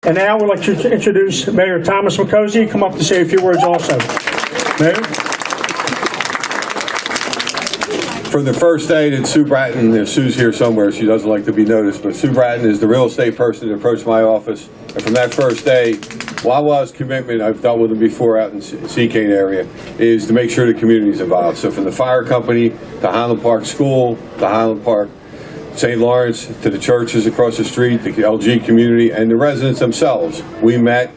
And now we'd like to introduce Mayor Thomas McCosey. Come up to say a few words also. Mayor? For the first day that Sue Bratton, Sue's here somewhere, she doesn't like to be noticed, but Sue Bratton is the real estate person that approached my office. And from that first day, Wawa's commitment, I've dealt with them before out in Seacane area, is to make sure the community's involved. So from the fire company, to Highland Park School, to Highland Park St. Lawrence, to the churches across the street, the LG community, and the residents themselves, we met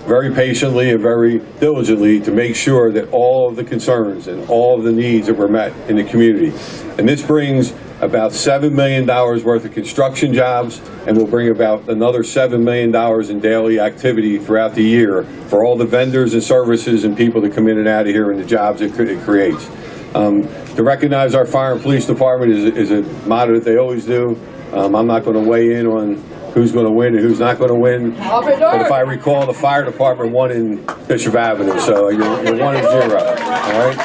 very patiently and very diligently to make sure that all of the concerns and all of the needs that were met in the community. And this brings about $7 million worth of construction jobs, and will bring about another $7 million in daily activity throughout the year for all the vendors and services and people that come in and out of here and the jobs it creates. To recognize our fire and police department is a motto that they always do. I'm not going to weigh in on who's going to win and who's not going to win. But if I recall, the fire department won in Bishop Avenue, so you're 1-0, all right?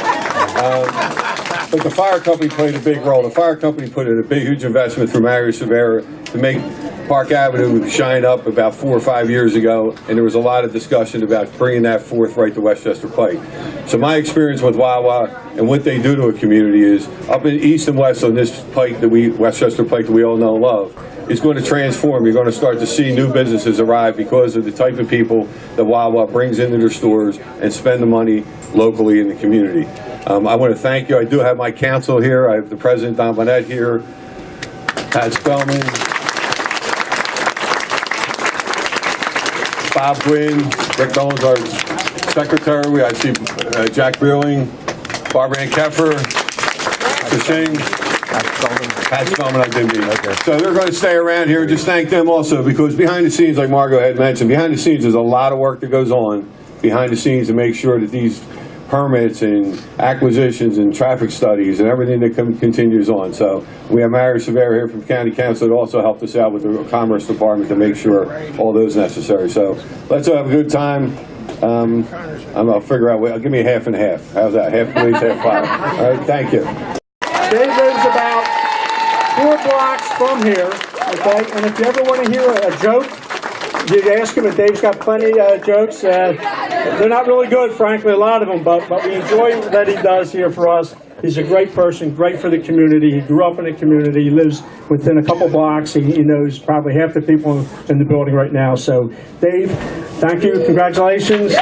But the fire company played a big role. The fire company put in a big, huge investment through Mario Severa to make Park Avenue shine up about 4 or 5 years ago, and there was a lot of discussion about bringing that forth right to Westchester Pike. So my experience with Wawa and what they do to a community is, up in east and west on this Pike that Westchester Pike that we all know and love, is going to transform. You're going to start to see new businesses arrive because of the type of people that Wawa brings into their stores and spend the money locally in the community. I want to thank you. I do have my council here. I have the President, Don Bonnet, here, Pat Spellman, Bob Gwynn, Rick Dolan's our secretary. I see Jack Beerling, Barbara Ann Keffer, Singh, Pat Spellman, I didn't mean. Okay. So they're going to stay around here. Just thank them also, because behind the scenes, like Margot had mentioned, behind the scenes there's a lot of work that goes on behind the scenes to make sure that these permits and acquisitions and traffic studies and everything that continues on. So we have Mario Severa here from County Council that also helped us out with the Commerce Department to make sure all those necessary. So let's have a good time. I'll figure out, give me a half and a half. How's that? Half police, half fire. All right, thank you. Dave lives about 4 blocks from here, okay? And if you ever want to hear a joke, you ask him, and Dave's got plenty of jokes. They're not really good, frankly, a lot of them, but we enjoy what he does here for us. He's a great person, great for the community. He grew up in the community. He lives within a couple blocks. He knows probably half the people in the building right now. So, Dave, thank you. Congratulations.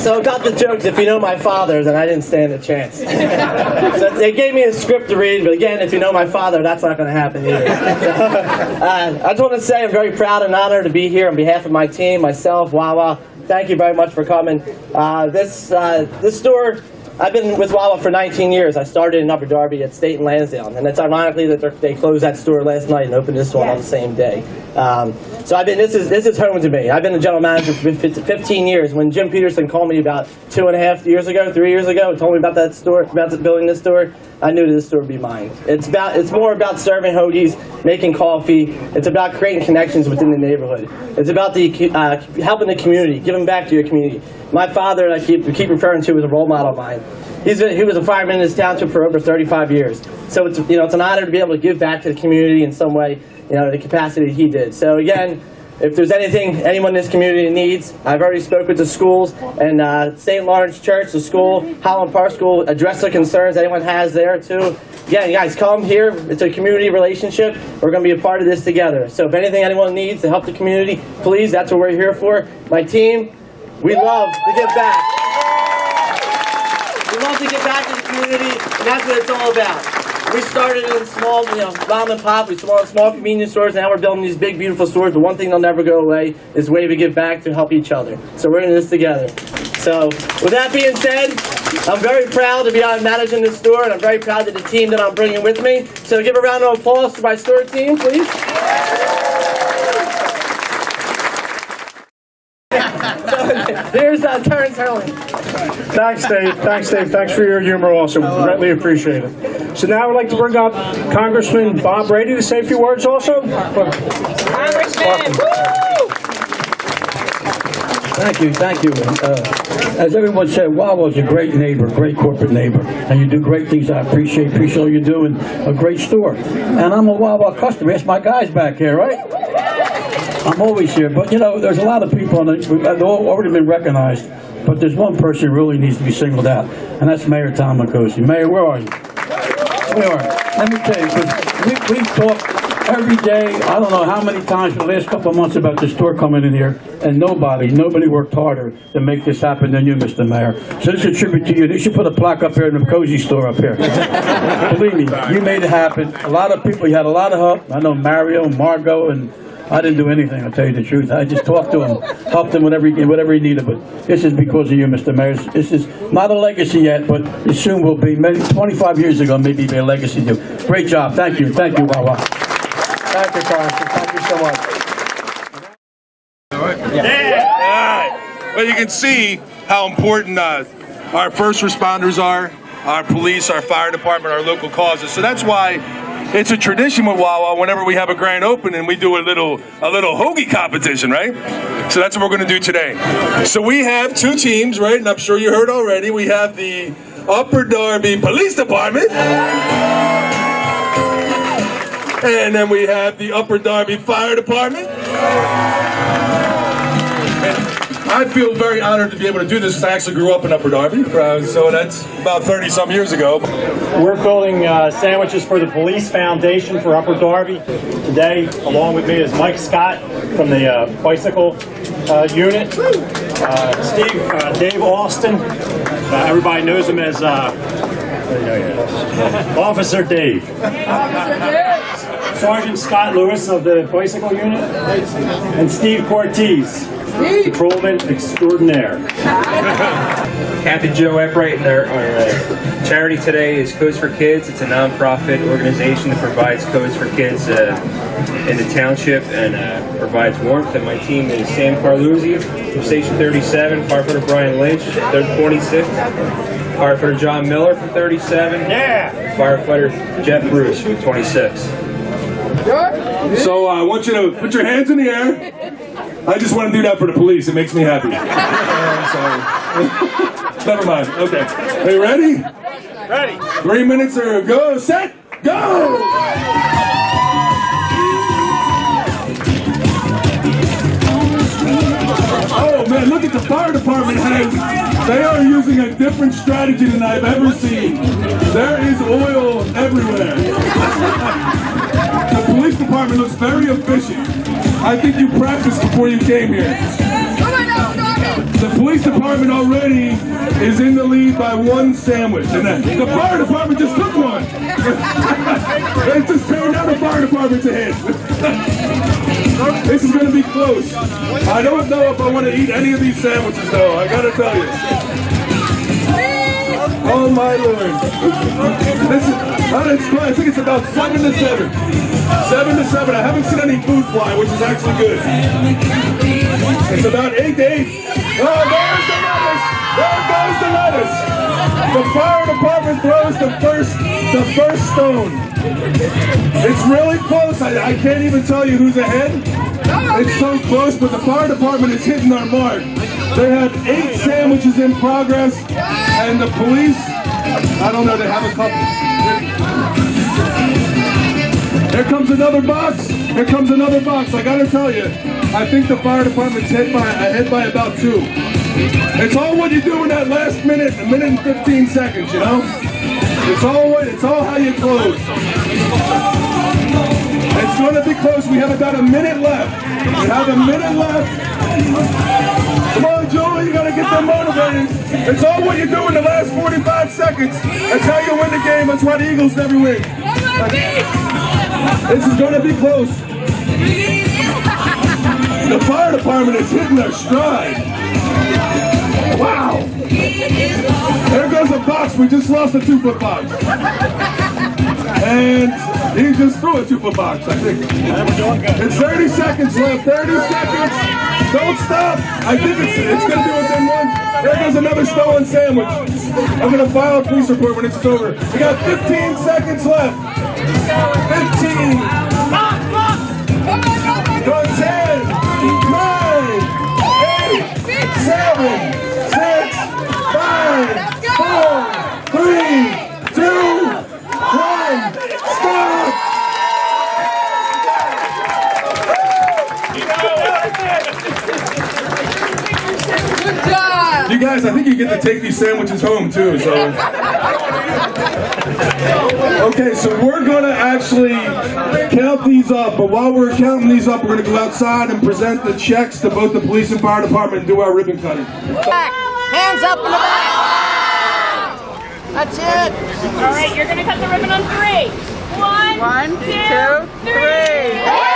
So about the jokes, if you know my father, then I didn't stand a chance. So they gave me a script to read, but again, if you know my father, that's not going to happen either. So, I just want to say I'm very proud and honored to be here on behalf of my team, myself, Wawa. Thank you very much for coming. This store, I've been with Wawa for 19 years. I started in Upper Darby at State and Lansdowne, and it's ironically that they closed that store last night and opened this one on the same day. So this is home to me. I've been a general manager for 15 years. When Jim Peterson called me about 2.5 years ago, 3 years ago, and told me about that store, about building this store, I knew that this store would be mine. It's more about serving hoagies, making coffee. It's about creating connections within the neighborhood. It's about helping the community, giving back to your community. My father, and I keep referring to, was a role model of mine. He was a fireman in this township for over 35 years. So it's an honor to be able to give back to the community in some way, the capacity he did. So again, if there's anything anyone in this community needs, I've already spoke with the schools and St. Lawrence Church, the school, Highland Park School, address the concerns anyone has there too. Yeah, you guys come here. It's a community relationship. We're going to be a part of this together. So if anything anyone needs to help the community, please, that's what we're here for. My team, we love to give back. We love to give back to the community, and that's what it's all about. We started in small, mom and pop. We started small convenience stores. Now we're building these big, beautiful stores. But one thing that'll never go away is the way we give back to help each other. So we're in this together. So with that being said, I'm very proud to be out managing this store, and I'm very proud of the team that I'm bringing with me. So give a round of applause to my store team, please. Here's Terrence Hurley. Thanks, Dave. Thanks for your humor also. We greatly appreciate it. So now I'd like to bring up Congressman Bob Brady to say a few words also. Congressman! Thank you. As everyone said, Wawa's a great neighbor, great corporate neighbor, and you do great things. I appreciate all you're doing. A great store, and I'm a Wawa customer. It's my guys back here, right? I'm always here, but you know, there's a lot of people, and they've already been recognized. But there's one person who really needs to be singled out, and that's Mayor Tom Nicosi. Mayor, where are you? Where are you? Let me tell you, because we talk every day, I don't know how many times for the last couple of months about the store coming in here, and nobody worked harder to make this happen than you, Mr. Mayor. So this is a tribute to you. They should put a plaque up here in the Cozy store up here. Believe me, you made it happen. A lot of people, you had a lot of help. I know Mario, Margot, and I didn't do anything, I'll tell you the truth. I just talked to him, helped him with whatever he needed, but this is because of you, Mr. Mayor. This is not a legacy yet, but it soon will be. Maybe 25 years ago, maybe be a legacy to you. Great job. Thank you, Wawa. Thank you, Carson. Thank you so much. All right. Well, you can see how important our first responders are, our police, our fire department, our local causes. So that's why it's a tradition with Wawa. Whenever we have a grand opening, we do a little hoagie competition, right? So that's what we're going to do today. So we have two teams, right? And I'm sure you heard already. We have the Upper Darby Police Department. And then we have the Upper Darby Fire Department. I feel very honored to be able to do this because I actually grew up in Upper Darby, so that's about 30-some years ago. We're building sandwiches for the Police Foundation for Upper Darby. Today, along with me is Mike Scott from the bicycle unit, Dave Austin. Everybody knows him as Officer Dave. Sergeant Scott Lewis of the bicycle unit, and Steve Cortez, patrolman extraordinaire. Captain Joe Eppright, and our charity today is Codes for Kids. It's a non-profit organization that provides codes for kids in the township and provides warmth. And my team is Sam Carluzzi from Station 37, firefighter Brian Lynch, 26, firefighter John Miller from 37, firefighter Jeff Bruce from 26. So I want you to put your hands in the air. I just want to do that for the police. It makes me happy. Never mind. Okay. Are you ready? Ready. 3 minutes or go, set, go! Oh man, look at the fire department has. They are using a different strategy than I've ever seen. There is oil everywhere. The police department looks very efficient. I think you practiced before you came here. The police department already is in the lead by one sandwich. And the fire department just took one. They just turned down the fire department's ahead. This is going to be close. I don't know if I want to eat any of these sandwiches though, I got to tell you. Oh my Lord. I think it's about 7 to 7. 7 to 7. I haven't seen any food fly, which is actually good. It's about 8 to 8. Oh, there's the lettuce. There goes the lettuce. The fire department throws the first stone. It's really close. I can't even tell you who's ahead. It's so close, but the fire department is hitting our mark. They have 8 sandwiches in progress, and the police, I don't know, they have a couple. Here comes another box. Here comes another box. I gotta tell you, I think the fire department's ahead by about 2. It's all what you do in that last minute, a minute and 15 seconds, you know? It's all how you close. It's gonna be close. We have about a minute left. We have a minute left. Come on, Joel, you gotta get them motivated. It's all what you do in the last 45 seconds. That's how you win the game. That's why the Eagles never win. This is gonna be close. The fire department is hitting their stride. Wow. There goes a box. We just lost a 2-foot box. And he just threw a 2-foot box, I think. It's 30 seconds left. 30 seconds. Don't stop. I think it's going to be within 1. There goes another stolen sandwich. I'm going to file a police report when it's over. We got 15 seconds left. 15. Go 10, 9, 8, You guys, I think you get to take these sandwiches home too, so. Okay, so we're gonna actually count these up, but while we're counting these up, we're gonna go outside and present the checks to both the police and fire department and do our ribbon cutting. Hands up in the back. That's it. All right, you're gonna cut the ribbon on 3. 1, 2, 3.